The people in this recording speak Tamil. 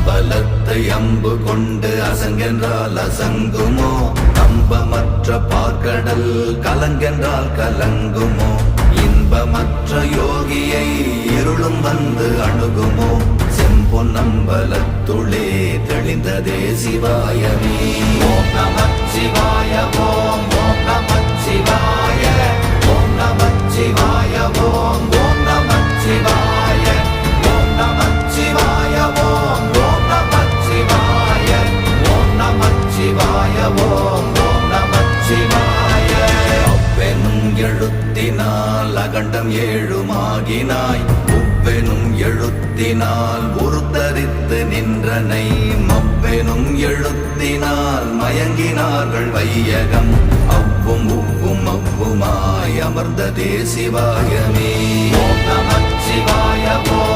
அம்பலத்தை அம்பு கொண்டு அசங்கென்றால் அசங்குமோ? நம்பமற்ற பார்க்கடல் கலங்கென்றால் கலங்குமோ? இன்பமற்ற யோகியை இருளும் வந்து அணுகுமோ? செம்பொன்னம்பலத்துளே தெளிந்ததே சிவாயமே. ஓம் நமச்சிவாய ஓம் ஓம் நமச்சிவாய ஓம் நமச்சிவாய ஓம் ஓம் நமச்சிவாய ஓம் நமச்சிவாய ஓம் ஓம் நமச்சிவாய ஓம் நமச்சிவாய ஓம் ஓம் நமச்சிவாய. அவ்வெனும் எழுத்தினால் அகண்டம் ஏழுமாகினாய், உவ்வெனும் எழுத்தினால் உருத்தரித்து நின்றனை, மவ்வெனும் எழுத்தினால் மயங்கினார்கள் வையகம். அவ்வும் உவ்வும் அவ்வுமாய் அமர்ந்ததே சிவாயமே. ஓம் நமச்சிவாய ஓம்